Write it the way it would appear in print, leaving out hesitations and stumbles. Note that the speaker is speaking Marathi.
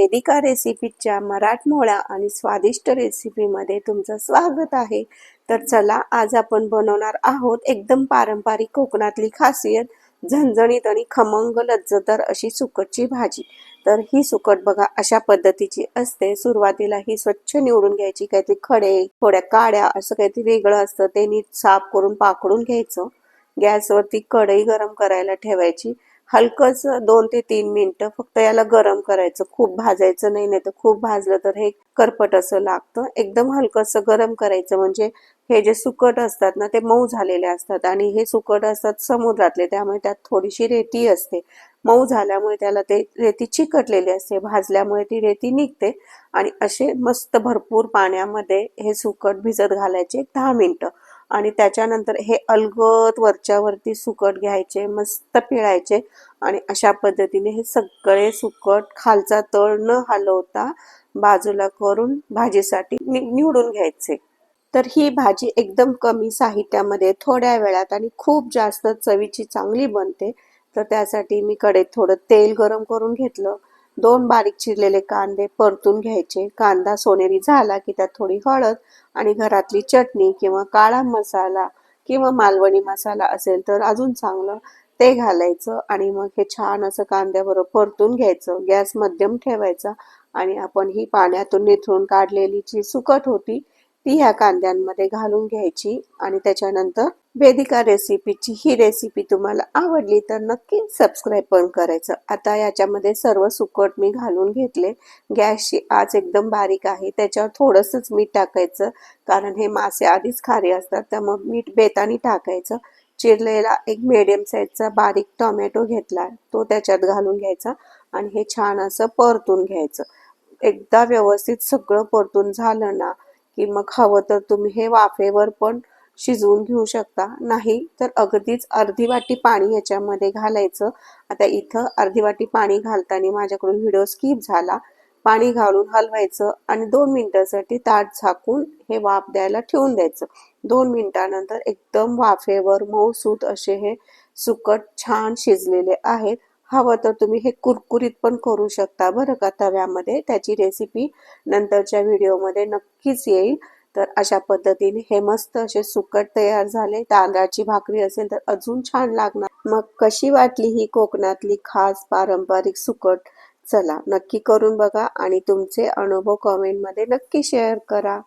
वेदिका रेसिपीच्या मराठमोळ्या आणि स्वादिष्ट रेसिपीमध्ये तुमचं स्वागत आहे। तर चला, आज आपण बनवणार आहोत एकदम पारंपरिक कोकणातली खासियत झणझणीत आणि खमंग लज्जतदार अशी सुकटची भाजी। तर ही सुकट बघा अशा पद्धतीची असते। सुरुवातीला ही स्वच्छ निवडून घ्यायची, काहीतरी खडे थोड्या काड्या असं काहीतरी वेगळं असतं ते नीट साफ करून पाकडून घ्यायचं। गॅसवरती कढई गरम करायला ठेवायची। हलकस 2 ते 3 मिनिटं फक्त याला गरम करायचं, खूप भाजायचं नाही, नाही तर खूप भाजलं तर हे करपट असं लागतं। एकदम हलकस गरम करायचं, म्हणजे हे जे सुकट असतात ना ते मऊ झालेले असतात आणि हे सुकट असतात समुद्रातले, त्यामुळे त्यात थोडीशी रेती असते। मऊ झाल्यामुळे त्याला ते रेती चिकटलेली असते, भाजल्यामुळे ती रेती निघते आणि असे मस्त भरपूर पाण्यामध्ये हे सुकट भिजत घालायचे 10 मिनिटं आणि त्याच्यानंतर हे अलगद वरच्या वरती सुकट घ्यायचे, मस्त पिळायचे आणि अशा पद्धतीने हे सगळे सुकट खालचा तळ न हलवता बाजूला करून भाजीसाठी निवडून घ्यायचे। तर ही भाजी एकदम कमी साहित्यामध्ये थोड्या वेळात आणि खूप जास्त चवीची चांगली बनते। तर त्यासाठी मी कढईत थोडं तेल गरम करून घेतलं। 2 बारीक चिरलेले कांदे परतून घ्यायचे। कांदा सोनेरी झाला की त्यात थोडी हळद आणि घरातली चटणी किंवा काळा मसाला किंवा मालवणी मसाला असेल तर अजून चांगलं ते घालायचं आणि मग हे छान असं कांद्याबरोबर परतून घ्यायचं। गॅस मध्यम ठेवायचा आणि आपण ही पाण्यातून निथळून काढलेली जी सुकट होती ती ह्या कांद्यांमध्ये घालून घ्यायची आणि त्याच्यानंतर वेदिका रेसिपीची ही रेसिपी तुम्हाला आवडली तर नक्की सबस्क्राईब पण करायचं। आता याच्यामध्ये सर्व सुकट मी घालून घेतले। गॅसची आच एकदम बारीक आहे, त्याच्यावर थोडंसंच मीठ टाकायचं, कारण हे मासे आधीच खारे असतात, त्यामुळे मीठ बेतानी टाकायचं। चिरलेला एक मीडियम साईजचा बारीक टोमॅटो घेतला, तो त्याच्यात घालून घ्यायचा आणि हे छान असं परतून घ्यायचं। एकदा व्यवस्थित सगळं परतून झालं ना की मग हवं तर तुम्ही हे वाफेवर पण शिजवून घेऊ शकता, नाही तर अगदीच अर्धी वाटी पाणी याच्यामध्ये घालायचं। आता इथं अर्धी वाटी पाणी घालताना माझ्याकडून व्हिडिओ स्किप झाला। पाणी घालून हलवायचं आणि 2 मिनिटांसाठी ताट झाकून हे वाफ द्यायला ठेवून द्यायचं। 2 मिनिटांनंतर एकदम वाफेवर मऊसूत असे हे सुकट छान शिजलेले आहेत। हवं तर तुम्ही हे कुरकुरीत पण करू शकता बरं का तव्यामध्ये, त्याची रेसिपी नंतरच्या व्हिडिओमध्ये नक्कीच येईल। तर अशा पद्धतीने हे मस्त असे सुकट तयार झाले। तांदळाची भाकरी असेल तर अजून छान लागणार। मग कशी वाटली ही कोकणातली खास पारंपरिक सुकट? चला नक्की करून बघा आणि तुमचे अनुभव कमेंटमध्ये नक्की शेअर करा।